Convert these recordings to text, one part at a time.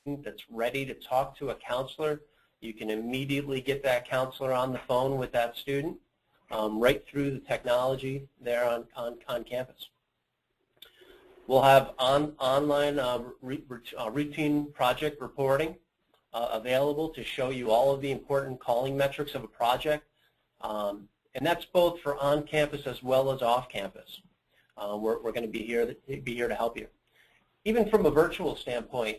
that's ready to talk to a counselor, you can immediately get that counselor on the phone with that student right through the technology there on campus. We'll have online routine project reporting available to show you all of the important calling metrics of a project. And that's both for on-campus as well as off-campus. We're going to be here to help you. Even from a virtual standpoint,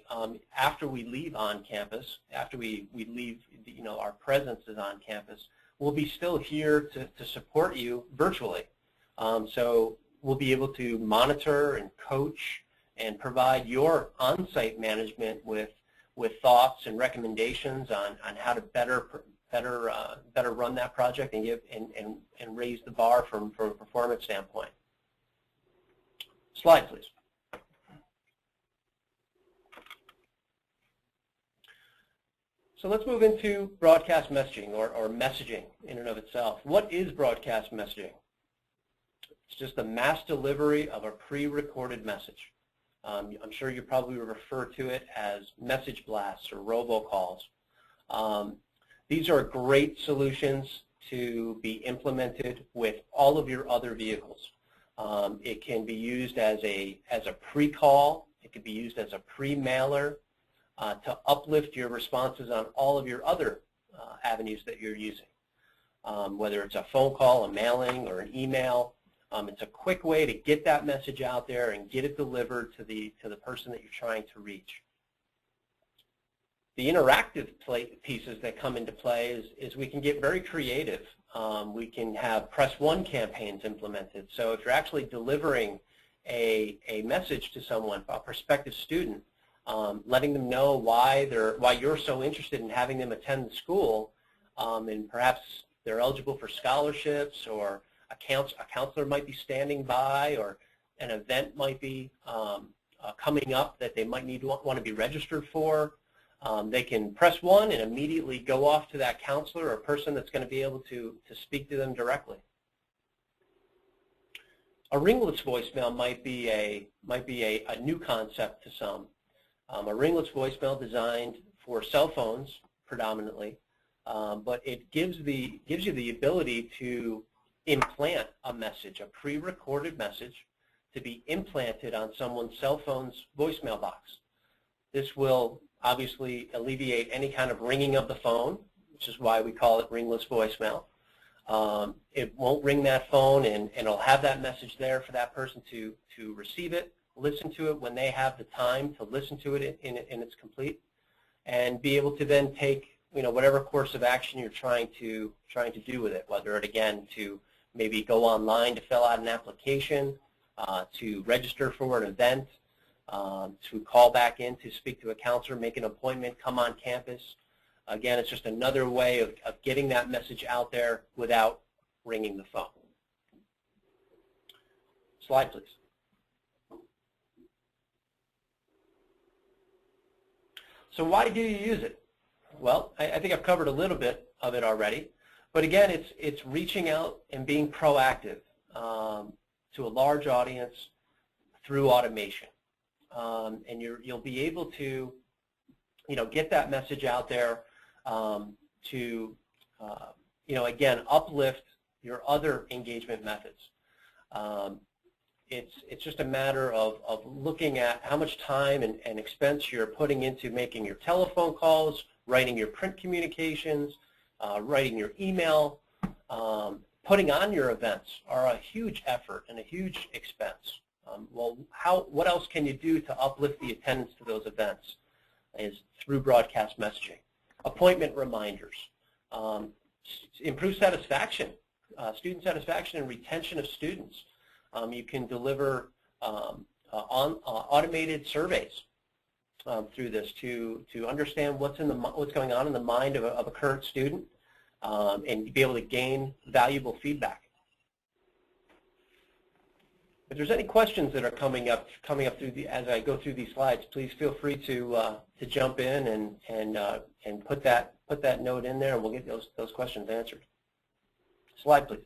after we leave on campus, after we leave, our presence is on campus, we'll be still here to support you virtually. So we'll be able to monitor and coach and provide your on-site management with thoughts and recommendations on how to better run that project and raise the bar from a performance standpoint. Slide, please. So let's move into broadcast messaging or messaging in and of itself. What is broadcast messaging? It's just the mass delivery of a pre-recorded message. I'm sure you probably refer to it as message blasts or robocalls. These are great solutions to be implemented with all of your other vehicles. It can be used as a pre-call. It can be used as a pre-mailer to uplift your responses on all of your other avenues that you're using. Whether it's a phone call, a mailing, or an email, it's a quick way to get that message out there and get it delivered to the person that you're trying to reach. The interactive pieces that come into play is we can get very creative. We can have press one campaigns implemented. So if you're actually delivering a message to someone, a prospective student, letting them know why you're so interested in having them attend the school, and perhaps they're eligible for scholarships, or a counselor might be standing by, or an event might be coming up that they might want to be registered for. They can press one and immediately go off to that counselor or person that's going to be able to speak to them directly. A ringless voicemail might be a new concept to some. A ringless voicemail designed for cell phones predominantly, but it gives you the ability to implant a message, a pre-recorded message, to be implanted on someone's cell phone's voicemail box. This will obviously alleviate any kind of ringing of the phone, which is why we call it ringless voicemail. It won't ring that phone, and it'll have that message there for that person to receive it, listen to it when they have the time to listen to it in its complete, and be able to then take whatever course of action you're trying to do with it, whether it again to maybe go online to fill out an application, to register for an event, to call back in to speak to a counselor, make an appointment, come on campus. Again, it's just another way of getting that message out there without ringing the phone. Slide, please. So why do you use it? Well, I think I've covered a little bit of it already. But again, it's reaching out and being proactive to a large audience through automation. And you'll be able to get that message out there to again, uplift your other engagement methods. It's just a matter of looking at how much time and expense you're putting into making your telephone calls, writing your print communications, writing your email, putting on your events are a huge effort and a huge expense. Well, what else can you do to uplift the attendance to those events? Is through broadcast messaging. Appointment reminders, improve satisfaction, student satisfaction and retention of students. You can deliver automated surveys through this to understand what's going on in the mind of a current student, and be able to gain valuable feedback. If there's any questions that are coming up as I go through these slides, please feel free to jump in and put that note in there, and we'll get those questions answered. Slide, please.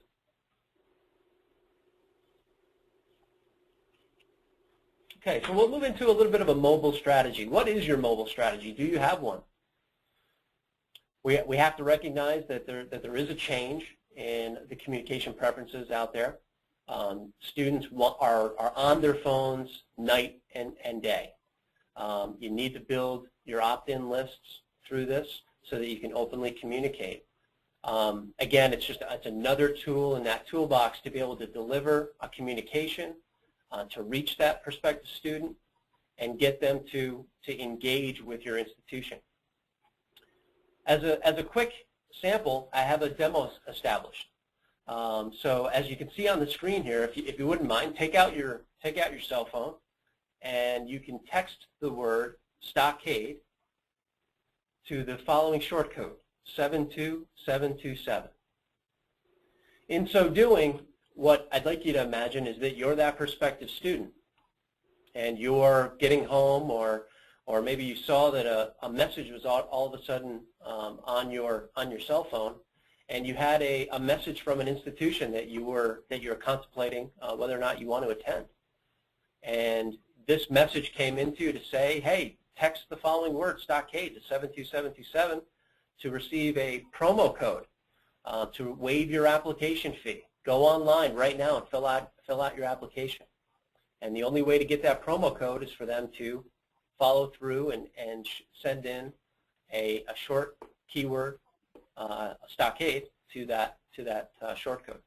Okay, so we'll move into a little bit of a mobile strategy. What is your mobile strategy? Do you have one? We have to recognize that there is a change in the communication preferences out there. Students are on their phones night and day. You need to build your opt-in lists through this so that you can openly communicate. Again, it's another tool in that toolbox to be able to deliver a communication to reach that prospective student and get them to engage with your institution. As a quick sample, I have a demo established. So as you can see on the screen here, if you wouldn't mind, take out your cell phone, and you can text the word stockade to the following short code, 72727. In so doing, what I'd like you to imagine is that you're that prospective student, and you're getting home, or maybe you saw that a message was all of a sudden on your cell phone, and you had a message from an institution that you're contemplating whether or not you want to attend. And this message came into you to say, hey, text the following word, stockade, to 72727 to receive a promo code to waive your application fee. Go online right now and fill out your application. And the only way to get that promo code is for them to follow through and send in a short keyword, stockade, to that short code.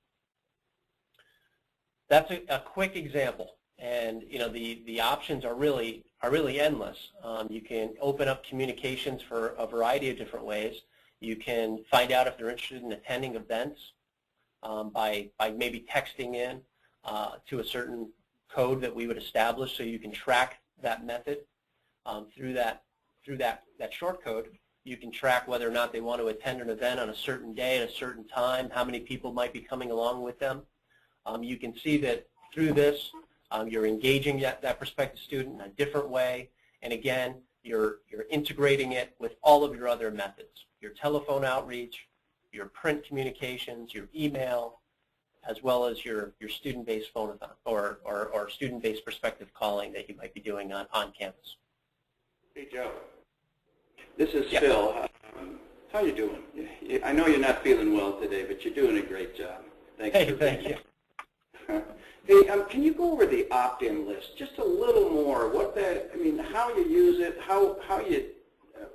That's a quick example, and the options are really endless. You can open up communications for a variety of different ways. You can find out if they're interested in attending events by maybe texting in to a certain code that we would establish, so you can track that method through that short code. You can track whether or not they want to attend an event on a certain day at a certain time, how many people might be coming along with them. You can see that through this, you're engaging that prospective student in a different way, and again, you're integrating it with all of your other methods, your telephone outreach, your print communications, your email, as well as your student-based phone-a-thon or student-based prospective calling that you might be doing on campus. Hey, Joe. This is Phil. How you doing? I know you're not feeling well today, but you're doing a great job. Thank you. Hey, can you go over the opt-in list just a little more? How you use it,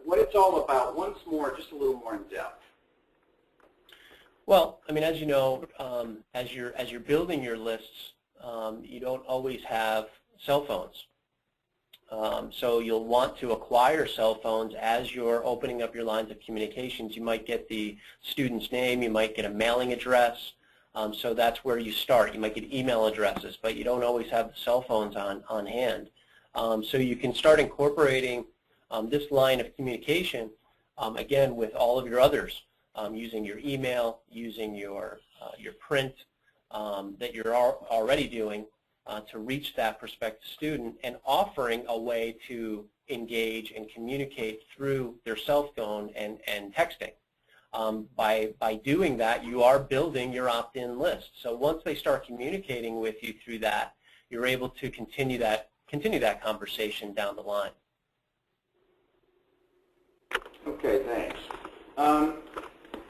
what it's all about. Once more, just a little more in depth. Well, as you know, as you're building your lists, you don't always have cell phones. So you'll want to acquire cell phones as you're opening up your lines of communications. You might get the student's name, you might get a mailing address, so that's where you start. You might get email addresses, but you don't always have the cell phones on hand. So you can start incorporating this line of communication, again, with all of your others, using your email, using your print that you're already doing, to reach that prospective student, and offering a way to engage and communicate through their cell phone and texting. By doing that, you are building your opt-in list. So once they start communicating with you through that, you're able to continue that conversation down the line. Okay, thanks.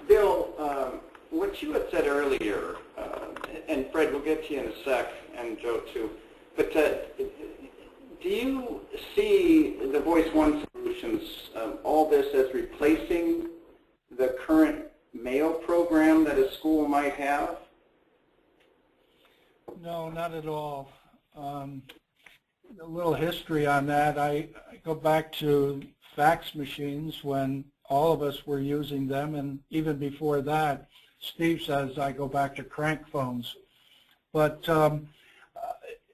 Bill, what you had said earlier, and Fred, we'll get to you in a sec, and Joe too, but do you see the Voice One solutions, all this as replacing the current mail program that a school might have? No, not at all. A little history on that. I go back to fax machines when all of us were using them, and even before that, Steve says I go back to crank phones. But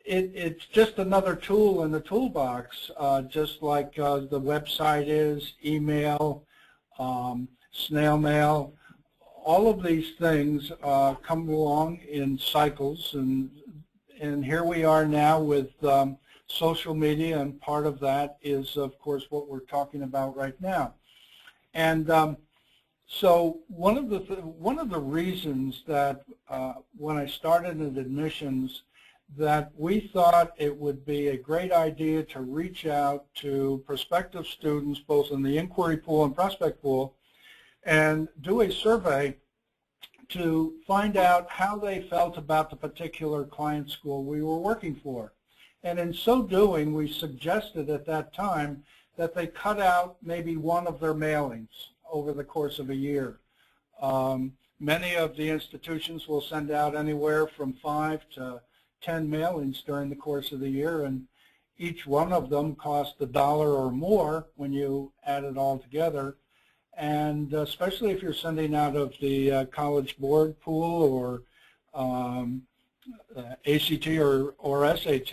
it's just another tool in the toolbox, just like the website is, email, snail mail. All of these things come along in cycles, and here we are now with social media, and part of that is, of course, what we're talking about right now. And so one of the reasons that when I started in admissions that we thought it would be a great idea to reach out to prospective students, both in the inquiry pool and prospect pool, and do a survey to find out how they felt about the particular client school we were working for. And in so doing, we suggested at that time that they cut out maybe one of their mailings over the course of a year. Many of the institutions will send out anywhere from 5 to 10 mailings during the course of the year, and each one of them cost $1 or more when you add it all together. And especially if you're sending out of the College Board pool or ACT or SAT,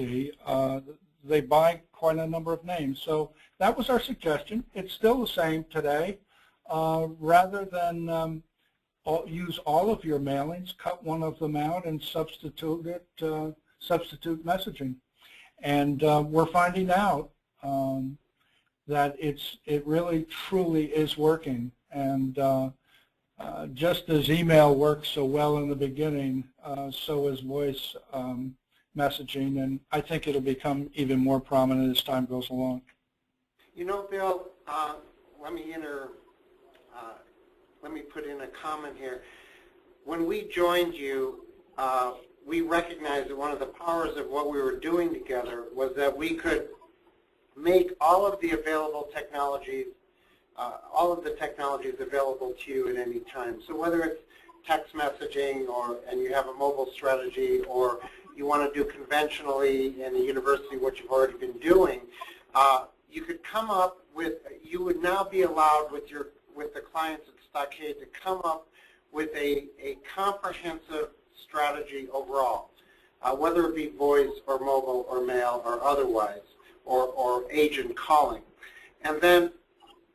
they buy quite a number of names. So that was our suggestion. It's still the same today. Rather than use all of your mailings, cut one of them out and substitute messaging. And we're finding out that it really truly is working. And just as email worked so well in the beginning, so is voice messaging, and I think it'll become even more prominent as time goes along. You know, Bill, let me put in a comment here. When we joined you, we recognized that one of the powers of what we were doing together was that we could make all of the available technologies, all of the technologies available to you at any time. So whether it's text messaging and you have a mobile strategy, or you want to do conventionally in a university what you've already been doing, you could come up with, you would now be allowed with the clients at Stockade to come up with a comprehensive strategy overall, whether it be voice or mobile or mail or otherwise, or agent calling. And then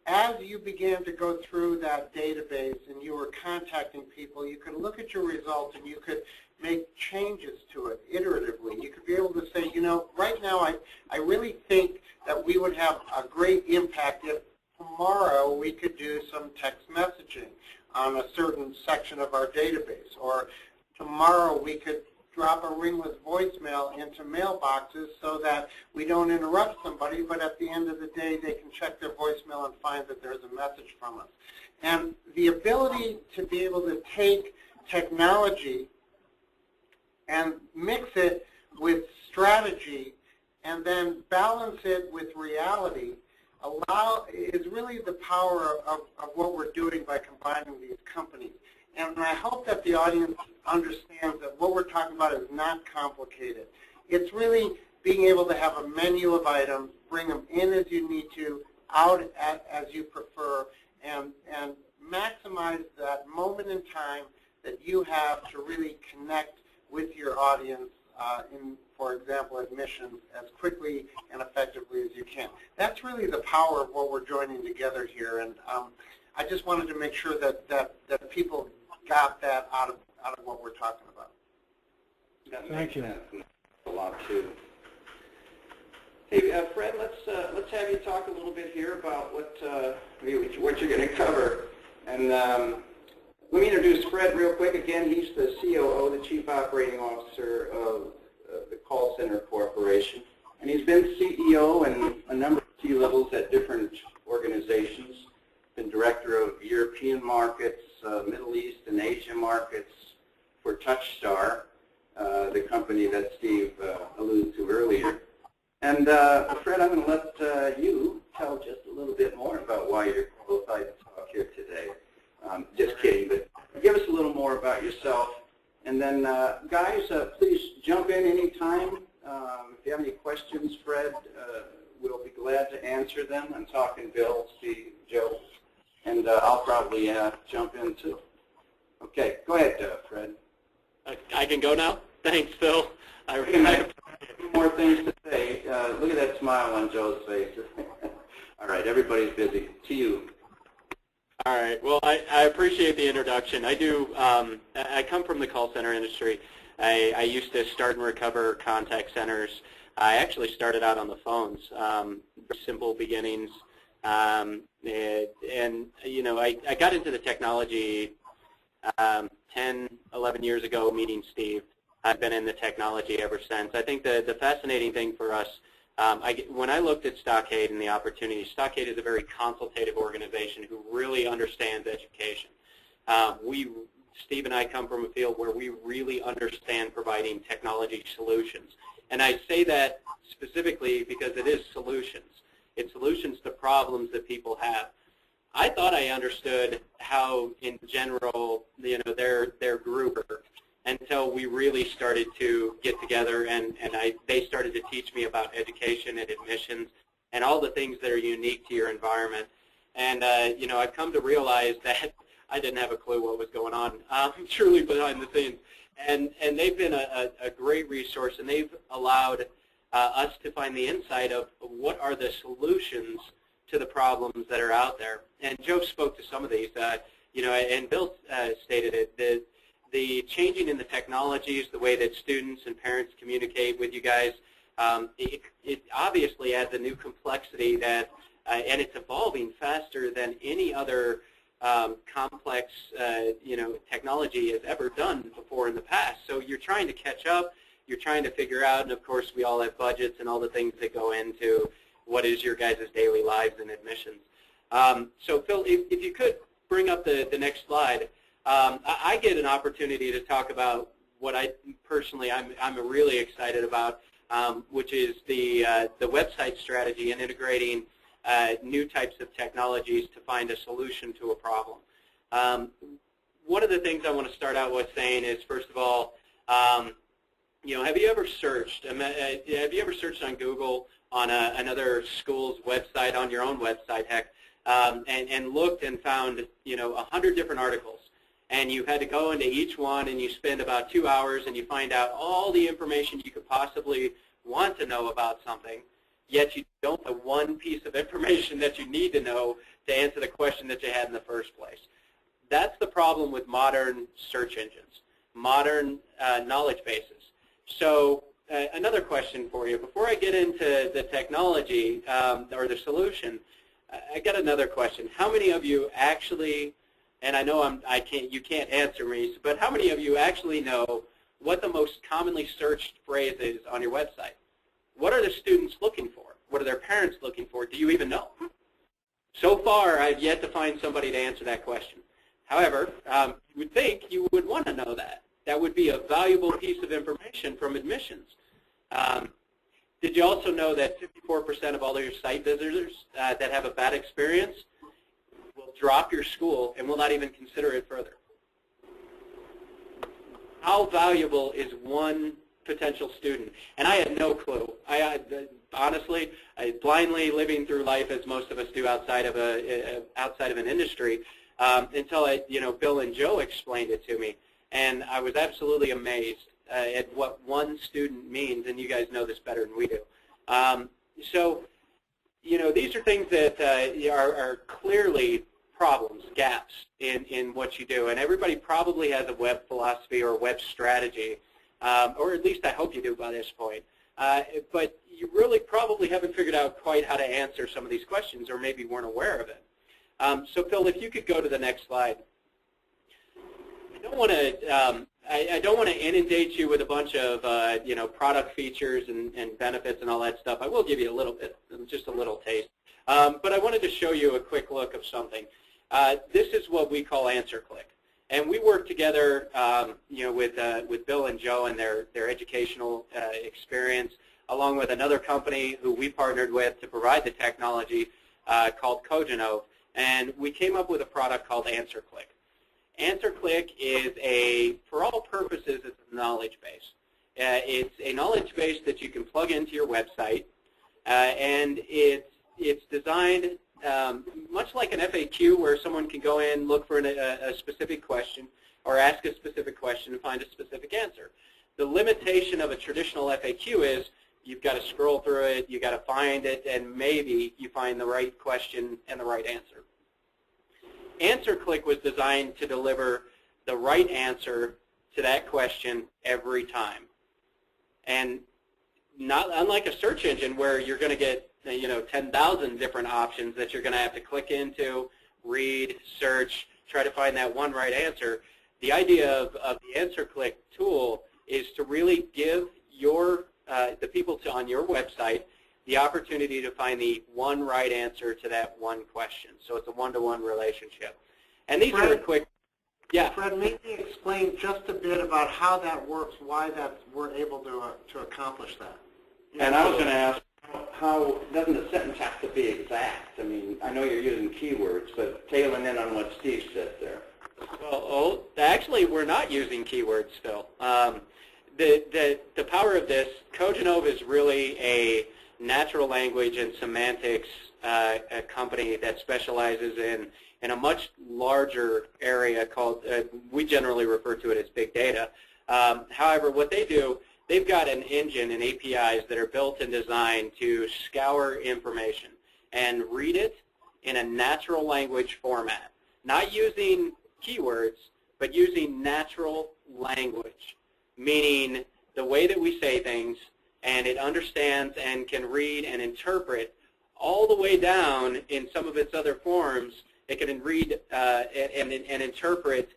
as you began to go through that database and you were contacting people, you could look at your results and you could make changes to it iteratively. You could be able to say, you know, right now I really think that we would have a great impact if tomorrow we could do some text messaging on a certain section of our database, or tomorrow we could drop a ringless voicemail into mailboxes so that we don't interrupt somebody, but at the end of the day they can check their voicemail and find that there's a message from us. And the ability to be able to take technology and mix it with strategy and then balance it with reality is really the power of what we're doing by combining these companies. And I hope that the audience understands that what we're talking about is not complicated. It's really being able to have a menu of items, bring them in as you need to, out as you prefer, and maximize that moment in time that you have to really connect with your audience in, for example, admissions as quickly and effectively as you can. That's really the power of what we're joining together here, and I just wanted to make sure that people got that out of what we're talking about. Thank you. A lot too. Hey, Fred, let's have you talk a little bit here about what you're going to cover. And let me introduce Fred real quick. Again, he's the COO, the Chief Operating Officer of the Call Center Corporation, and he's been CEO in a number of key levels at different organizations. Been director of European markets, Middle East and Asia markets for TouchStar, the company that Steve alluded to earlier. And Fred, I'm going to let you tell just a little bit more about why you're qualified to talk here today. Just kidding, but give us a little more about yourself. And then, guys, please jump in anytime. If you have any questions, Fred, we'll be glad to answer them. I'm talking Bill, Steve, Joe, and I'll probably jump in too. Okay, go ahead, Fred. I can go now? Thanks, Phil. I have a few more things to say. Look at that smile on Joe's face. All right, everybody's busy. To you. All right. Well, I appreciate the introduction. I do. I come from the call center industry. I used to start and recover contact centers. I actually started out on the phones. Simple beginnings. And you know, I got into the technology 10, 11 years ago meeting Steve. I've been in the technology ever since. I think the fascinating thing for us, when I looked at Stockade and the opportunity, Stockade is a very consultative organization who really understands education. Steve and I come from a field where we really understand providing technology solutions. And I say that specifically because it is solutions. It's solutions to problems that people have. I thought I understood how, in general, their group worked until we really started to get together and they started to teach me about education and admissions and all the things that are unique to your environment. And I've come to realize that I didn't have a clue what was going on truly behind the scenes. And they've been a great resource, and they've allowed us to find the insight of what are the solutions to the problems that are out there. And Joe spoke to some of these, and Bill stated it, the changing in the technologies, the way that students and parents communicate with you guys, it obviously adds a new complexity that, and it's evolving faster than any other complex, technology has ever done before in the past. So you're trying to catch up, you're trying to figure out, and of course we all have budgets and all the things that go into what is your guys' daily lives and admissions. So Phil, if you could bring up the next slide. I get an opportunity to talk about what I personally I'm really excited about, which is the website strategy and integrating new types of technologies to find a solution to a problem. One of the things I want to start out with saying is, first of all, have you ever searched? Have you ever searched on Google on another school's website, on your own website, heck, and looked and found 100 different articles, and you had to go into each one and you spend about 2 hours and you find out all the information you could possibly want to know about something, yet you don't have one piece of information that you need to know to answer the question that you had in the first place. That's the problem with modern search engines, modern knowledge bases. So another question for you. Before I get into the technology or the solution, I got another question. How many of you actually, and I know you can't answer me, but how many of you actually know what the most commonly searched phrase is on your website? What are the students looking for? What are their parents looking for? Do you even know? So far, I've yet to find somebody to answer that question. However, you would think you would want to know that. That would be a valuable piece of information from admissions. Did you also know that 54% of all your site visitors that have a bad experience will drop your school and will not even consider it further? How valuable is one potential student? And I had no clue. Honestly, blindly living through life as most of us do outside of an industry, until Bill and Joe explained it to me, and I was absolutely amazed at what one student means. And you guys know this better than we do. So, these are things that are clearly problems, gaps in what you do, and everybody probably has a web philosophy or a web strategy, or at least I hope you do by this point. But you really probably haven't figured out quite how to answer some of these questions, or maybe weren't aware of it. So Phil, if you could go to the next slide. I don't want to inundate you with a bunch of product features and benefits and all that stuff. I will give you a little bit, just a little taste. But I wanted to show you a quick look of something. This is what we call AnswerClick. And we work together, with Bill and Joe and their educational experience, along with another company who we partnered with to provide the technology called Cogino, and we came up with a product called AnswerClick. AnswerClick is for all purposes, it's a knowledge base. It's a knowledge base that you can plug into your website, and it's designed much like an FAQ, where someone can go in, look for a specific question, or ask a specific question and find a specific answer. The limitation of a traditional FAQ is you've got to scroll through it, you've got to find it, and maybe you find the right question and the right answer. AnswerClick was designed to deliver the right answer to that question every time. And unlike a search engine where you're going to get 10,000 different options that you're going to have to click into, read, search, try to find that one right answer, the idea of the AnswerClick tool is to really give the people on your website the opportunity to find the one right answer to that one question. So it's a one-to-one relationship. And these are quick. Yeah. Fred, maybe explain just a bit about how that works, why we're able to accomplish that. And I was going to ask, how doesn't the sentence have to be exact? I mean, I know you're using keywords, but tailing in on what Steve said there. Well, actually, we're not using keywords, Phil. The power of this, Cogenove is really a natural language and semantics a company that specializes in a much larger area called, we generally refer to it as big data. However, what they do, they've got an engine and APIs that are built and designed to scour information and read it in a natural language format, not using keywords, but using natural language, meaning the way that we say things, and it understands and can read and interpret all the way down in some of its other forms. It can read and interpret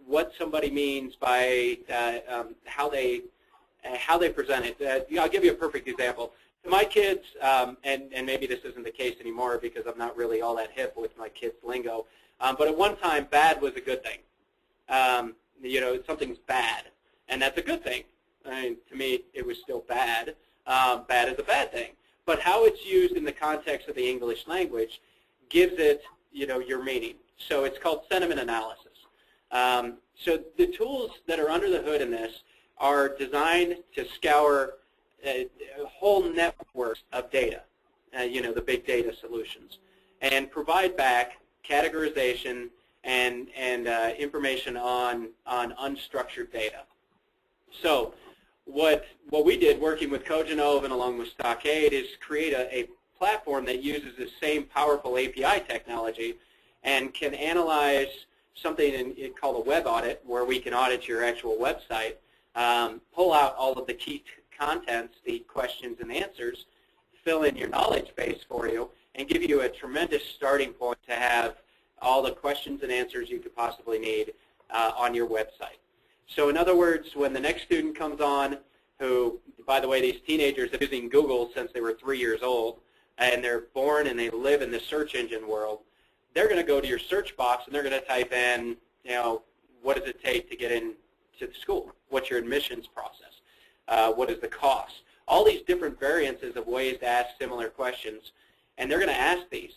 what somebody means by how they present it. I'll give you a perfect example. To my kids, and maybe this isn't the case anymore because I'm not really all that hip with my kids' lingo, but at one time, bad was a good thing. Something's bad, and that's a good thing. I mean, to me, it was still bad. Bad is a bad thing. But how it's used in the context of the English language gives it, your meaning. So it's called sentiment analysis. So the tools that are under the hood in this are designed to scour whole networks of data, the big data solutions, and provide back categorization and information on unstructured data. So what we did working with Cogenove and along with Stockade is create a platform that uses the same powerful API technology and can analyze something called a web audit, where we can audit your actual website, pull out all of the key contents, the questions and answers, fill in your knowledge base for you, and give you a tremendous starting point to have all the questions and answers you could possibly need on your website. So in other words, when the next student comes on, who, by the way, these teenagers have been using Google since they were 3 years old, and they're born and they live in the search engine world, they're going to go to your search box and they're going to type in, what does it take to get into the school? What's your admissions process? What is the cost? All these different variances of ways to ask similar questions, and they're going to ask these,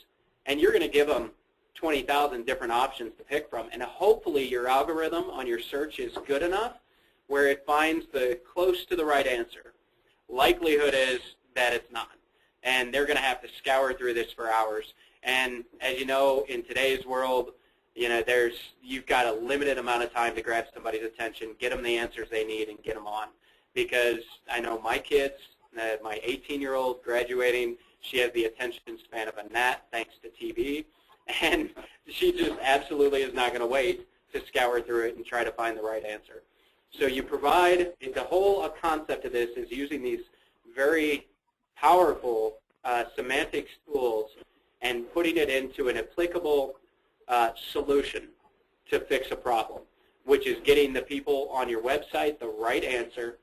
and you're going to give them 20,000 different options to pick from, and hopefully your algorithm on your search is good enough where it finds the close to the right answer. Likelihood is that it's not, and they're going to have to scour through this for hours. And as you know, in today's world, you've got a limited amount of time to grab somebody's attention, get them the answers they need, and get them on. Because I know my kids, my 18-year-old graduating, she has the attention span of a gnat thanks to TV, and she just absolutely is not going to wait to scour through it and try to find the right answer. So you provide, the whole concept of this is using these very powerful semantics tools and putting it into an applicable solution to fix a problem, which is getting the people on your website the right answer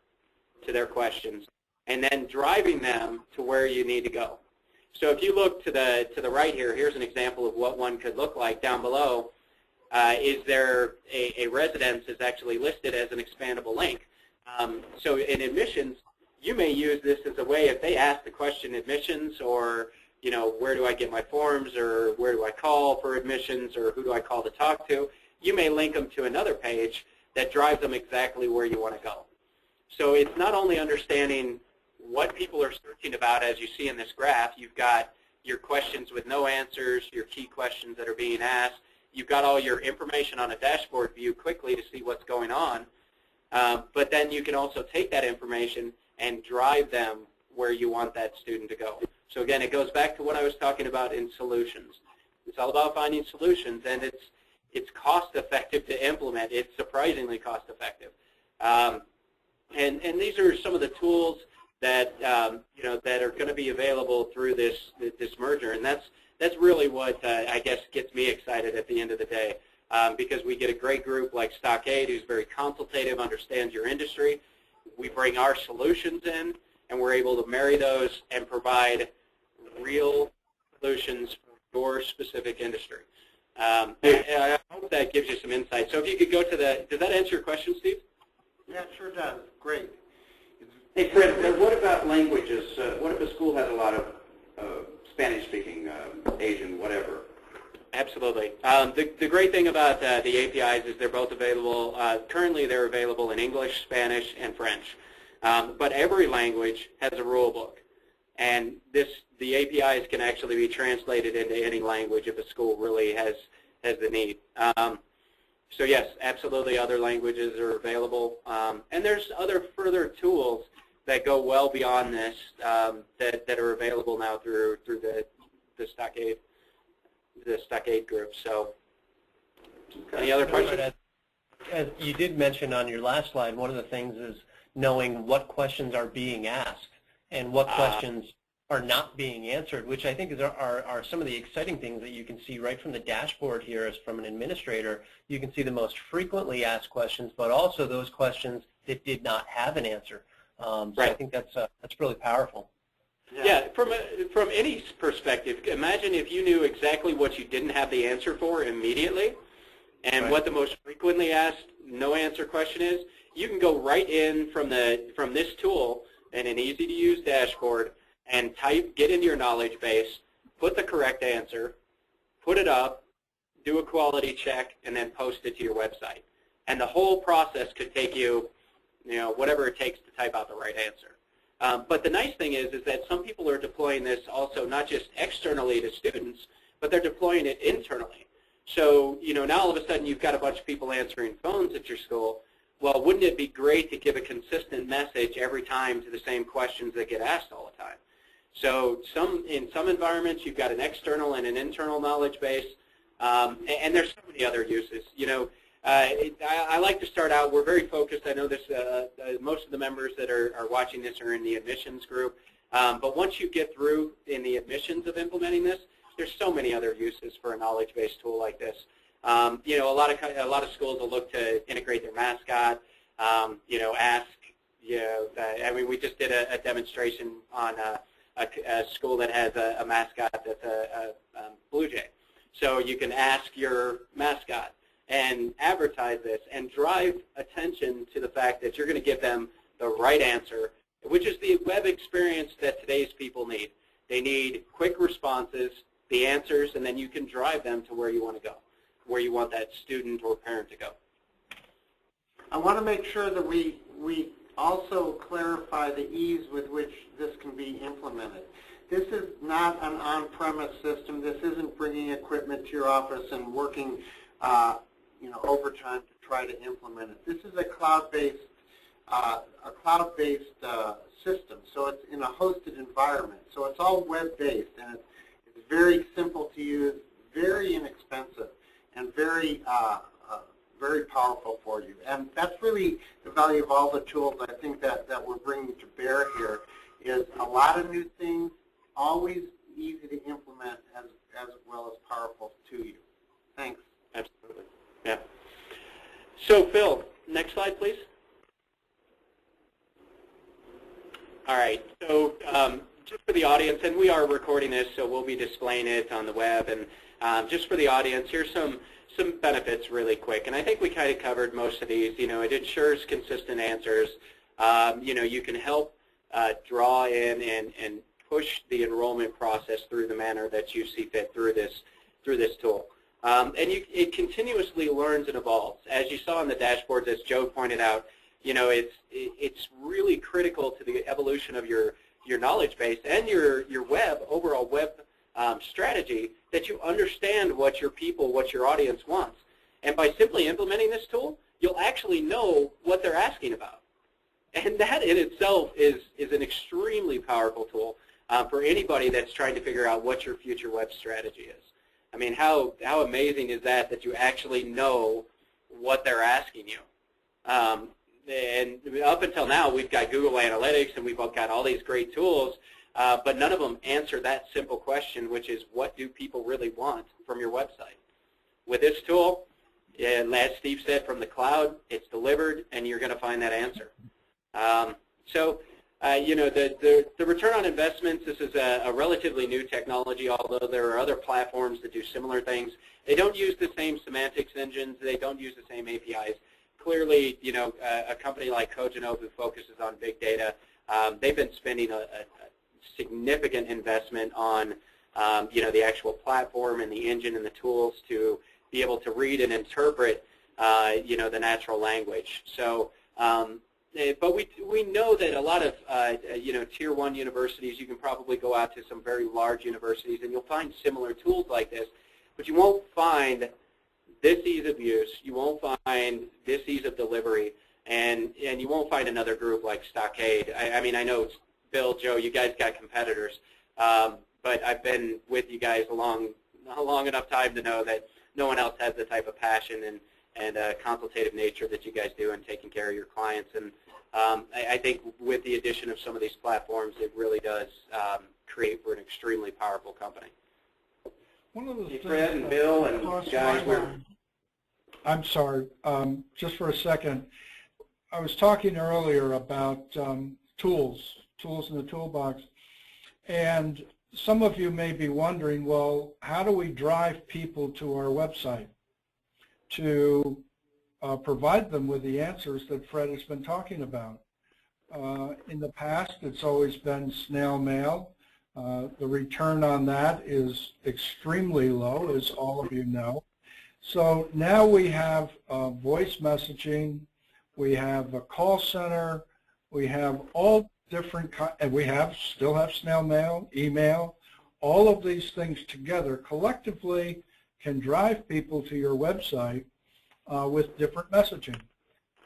to their questions, and then driving them to where you need to go. So if you look to the right here, here's an example of what one could look like. Down below, is there a residence is actually listed as an expandable link. So in admissions, you may use this as a way, if they ask the question admissions, or where do I get my forms, or where do I call for admissions, or who do I call to talk to, you may link them to another page that drives them exactly where you want to go. So it's not only understanding what people are searching about, as you see in this graph. You've got your questions with no answers, your key questions that are being asked. You've got all your information on a dashboard view quickly to see what's going on. But then you can also take that information and drive them where you want that student to go. So again, it goes back to what I was talking about in solutions. It's all about finding solutions, and it's cost effective to implement. It's surprisingly cost effective. And these are some of the tools that that are going to be available through this merger, and that's really what I guess gets me excited at the end of the day. because we get a great group like Stockade who's very consultative, understands your industry. We bring our solutions in, and we're able to marry those and provide real solutions for your specific industry. And I hope that gives you some insight. So if you could go to the, does that answer your question, Steve? Yeah, it sure does. Great. Hey, Fred, what about languages? What if a school has a lot of Spanish-speaking, Asian, whatever? Absolutely. The great thing about the APIs is they're both available. Currently, they're available in English, Spanish, and French. But every language has a rule book. And the APIs can actually be translated into any language if a school really has the need. So yes, absolutely, other languages are available. And there's other further tools that go well beyond this that are available now through the Stockade group. So any other questions? As you did mention on your last slide, one of the things is knowing what questions are being asked and what questions are not being answered, which I think are some of the exciting things that you can see right from the dashboard here as from an administrator. You can see the most frequently asked questions, but also those questions that did not have an answer. So right. I think that's really powerful. Yeah, from any perspective, imagine if you knew exactly what you didn't have the answer for immediately, and right. what the most frequently asked no answer question is. You can go right in from this tool in an easy-to-use dashboard and get into your knowledge base, put the correct answer, put it up, do a quality check, and then post it to your website. And the whole process could take you, whatever it takes to type out the right answer. But the nice thing is that some people are deploying this also not just externally to students, but they're deploying it internally. So, now all of a sudden you've got a bunch of people answering phones at your school. Well, wouldn't it be great to give a consistent message every time to the same questions that get asked all the time? So in some environments, you've got an external and an internal knowledge base, and there's so many other uses. I like to start out, we're very focused. I know this, most of the members that are watching this are in the admissions group. But once you get through in the admissions of implementing this, there's so many other uses for a knowledge-based tool like this. A lot of schools will look to integrate their mascot, ask, we just did a demonstration on a school that has a mascot that's a Blue Jay. So you can ask your mascot and advertise this and drive attention to the fact that you're going to give them the right answer, which is the web experience that today's people need. They need quick responses, the answers, and then you can drive them to where you want to go, where you want that student or parent to go. I want to make sure that we also clarify the ease with which this can be implemented. This is not an on-premise system. This isn't bringing equipment to your office and working overtime to try to implement it. This is a cloud-based system. So it's in a hosted environment. So it's all web-based, and it's very simple to use, very inexpensive, and very powerful for you. And that's really the value of all the tools I think that we're bringing to bear here, is a lot of new things, always easy to implement as well as powerful to you. Thanks. Absolutely. Yeah. So Phil, next slide, please. All right. So just for the audience, and we are recording this, so we'll be displaying it on the web. And just for the audience, here's some benefits really quick. And I think we kind of covered most of these. It ensures consistent answers. You can help draw in and push the enrollment process through the manner that you see fit through this tool. And it continuously learns and evolves. As you saw on the dashboards, as Joe pointed out, it's really critical to the evolution of your knowledge base and your overall web strategy, that you understand what your people, what your audience wants. And by simply implementing this tool, you'll actually know what they're asking about. And that in itself is an extremely powerful tool for anybody that's trying to figure out what your future web strategy is. I mean, how amazing is that you actually know what they're asking you? And up until now, we've got Google Analytics and we've got all these great tools, but none of them answer that simple question, which is, what do people really want from your website? With this tool, as Steve said, from the cloud, it's delivered, and you're going to find that answer. The return on investments, this is a relatively new technology, although there are other platforms that do similar things. They don't use the same semantics engines. They don't use the same APIs. Clearly, a company like Cogino who focuses on big data, they've been spending a significant investment on, the actual platform and the engine and the tools to be able to read and interpret, the natural language. So, but we know that a lot of, Tier 1 universities, you can probably go out to some very large universities and you'll find similar tools like this, but you won't find this ease of use, you won't find this ease of delivery, and you won't find another group like Stockade. I mean, I know, Bill, Joe, you guys got competitors, but I've been with you guys a long enough time to know that no one else has the type of passion and consultative nature that you guys do in taking care of your clients. And I think with the addition of some of these platforms, it really does create for an extremely powerful company. One of the Fred and Bill and guys, I'm sorry, just for a second. I was talking earlier about tools in the toolbox, and some of you may be wondering, well, how do we drive people to our website to provide them with the answers that Fred has been talking about? In the past, it's always been snail mail. The return on that is extremely low, as all of you know. So now we have voice messaging, we have a call center, we have all different, and we still have snail mail, email. All of these things together collectively can drive people to your website with different messaging.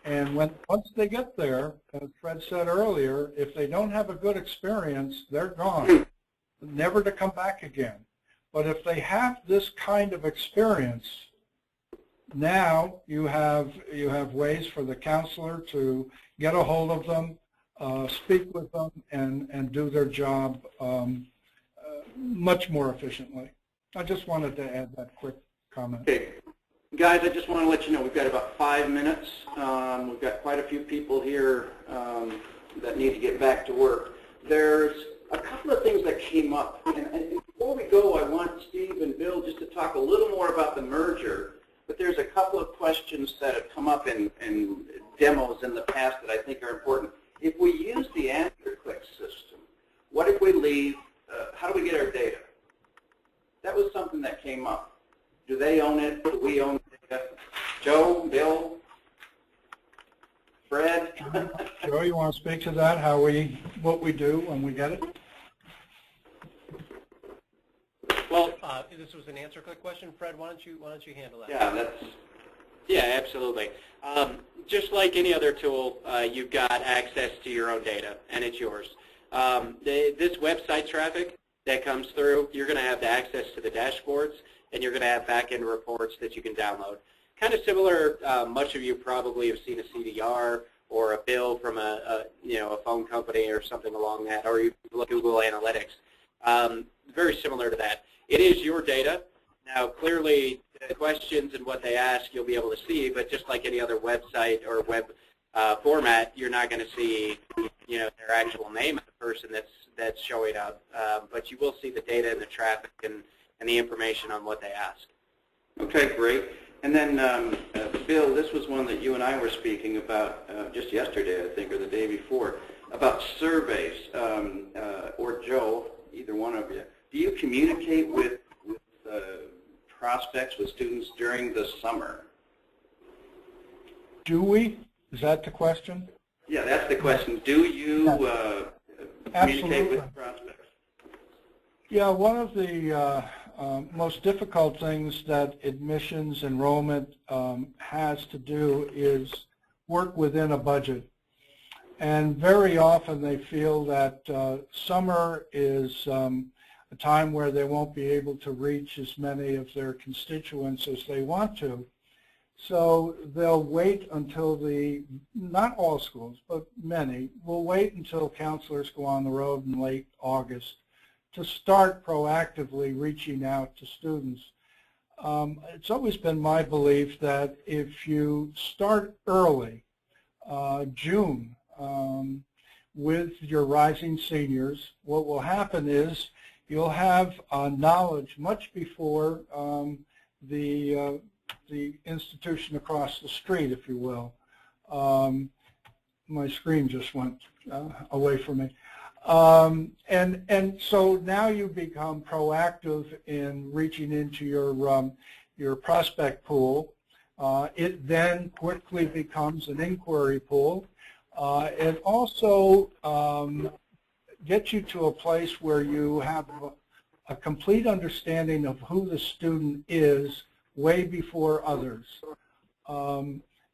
And once they get there, as Fred said earlier, if they don't have a good experience, they're gone, never to come back again. But if they have this kind of experience, now you have ways for the counselor to get a hold of them, speak with them, and do their job much more efficiently. I just wanted to add that quick comment. Okay. Guys, I just want to let you know we've got about 5 minutes. We've got quite a few people here that need to get back to work. There's a couple of things that came up. And before we go, I want Steve and Bill just to talk a little more about the merger. But there's a couple of questions that have come up in demos in the past that I think are important. If we use the answer click system, what if we leave, how do we get our data? That was something that came up. Do they own it? Do we own it? Joe, Bill, Fred? Joe, you want to speak to that, what we do when we get it? Well, this was an answer click question. Fred, why don't you handle that? Yeah, absolutely. Just like any other tool, you've got access to your own data, and it's yours. This website traffic that comes through, you're going to have the access to the dashboards, and you're going to have back-end reports that you can download. Kind of similar, much of you probably have seen a CDR or a bill from a phone company or something along that, or you look at Google Analytics. Very similar to that. It is your data. Now, clearly, the questions and what they ask you'll be able to see, but just like any other website or web format, you're not going to see their actual name of the person that's showing up, but you will see the data and the traffic and the information on what they ask. Okay, great. And then, Bill, this was one that you and I were speaking about just yesterday, I think, or the day before, about surveys, or Joe, either one of you. Do you communicate with prospects, with students during the summer? Do we? Is that the question? Yeah, that's the question. Do you communicate with prospects? Yeah, one of the most difficult things that admissions enrollment has to do is work within a budget. And very often they feel that summer is a time where they won't be able to reach as many of their constituents as they want to. So they'll wait until not all schools, but many, will wait until counselors go on the road in late August to start proactively reaching out to students. It's always been my belief that if you start early, June, with your rising seniors, what will happen is you'll have knowledge much before the institution across the street, if you will. My screen just went away from me. And so now you become proactive in reaching into your prospect pool. It then quickly becomes an inquiry pool. It also gets you to a place where you have a complete understanding of who the student is way before others.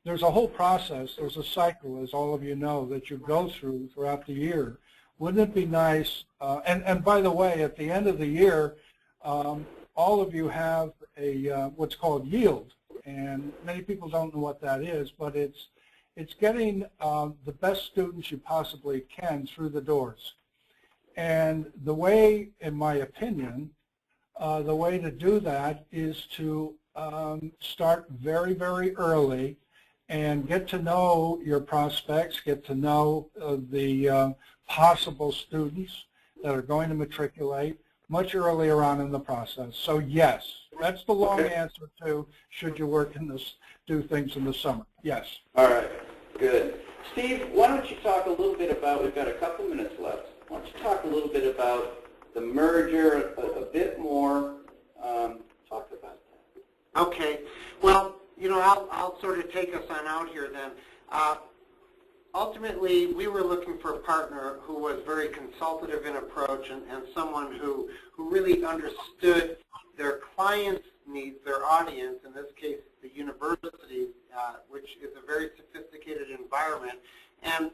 There's a whole process, there's a cycle, as all of you know, that you go through throughout the year. Wouldn't it be nice, and by the way, at the end of the year, all of you have a what's called yield, and many people don't know what that is, but it's getting the best students you possibly can through the doors. And the way, in my opinion, the way to do that is to start very, very early and get to know your prospects, get to know the possible students that are going to matriculate much earlier on in the process. So yes, that's the long answer to should you work in this, do things in the summer. Yes. All right, good. Steve, why don't you talk a little bit about, we've got a couple minutes left, why don't you talk a little bit about the merger a bit more, talk about that. Okay. Well, you know, I'll sort of take us on out here then. Ultimately, we were looking for a partner who was very consultative in approach and someone who really understood their clients' needs, their audience, in this case the university, which is a very sophisticated environment, and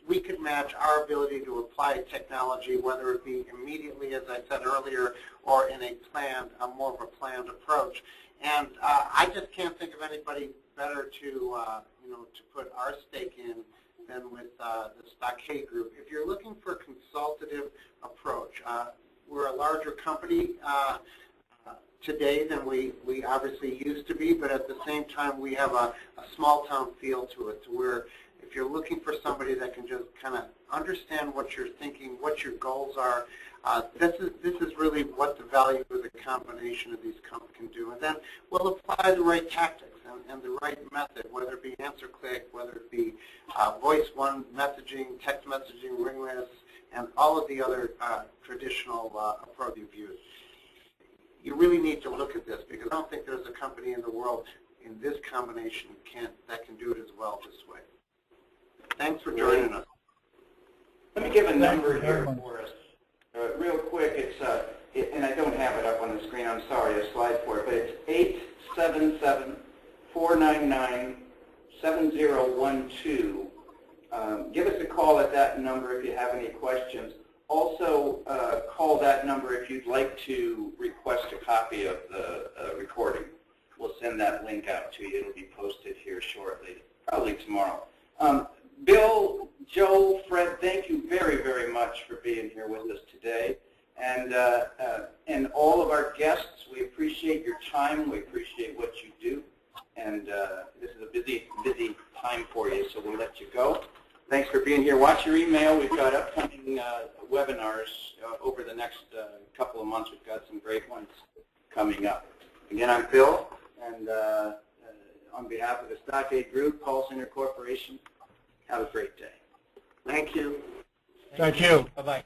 we could match our ability to apply technology, whether it be immediately, as I said earlier, or in a planned, more of a planned approach. And I just can't think of anybody better to, you know, to put our stake in than with the Stockade Group. If you're looking for a consultative approach, we're a larger company today than we obviously used to be, but at the same time we have a small town feel to it, to where if you're looking for somebody that can just kind of understand what you're thinking, what your goals are, this is really what the value of the combination of these companies can do. And then we'll apply the right tactics and the right method, whether it be answer click, whether it be voice one messaging, text messaging, Ringless, and all of the other traditional approach you've used. You really need to look at this because I don't think there's a company in the world in this combination that can do it as well this way. Thanks for joining us. Let me give a number here for us. Real quick, it's, and I don't have it up on the screen, I'm sorry, a slide for it, but it's 877-499-7012. Give us a call at that number if you have any questions. Also, call that number if you'd like to request a copy of the recording. We'll send that link out to you. It'll be posted here shortly, probably tomorrow. Bill, Joe, Fred, thank you very, very much for being here with us today. And all of our guests, we appreciate your time. We appreciate what you do. And this is a busy time for you, so we'll let you go. Thanks for being here. Watch your email. We've got upcoming webinars over the next couple of months. We've got some great ones coming up. Again, I'm Bill, and on behalf of the Stockade Group, Call Center Corporation, have a great day. Thank you. Thank you. Bye-bye.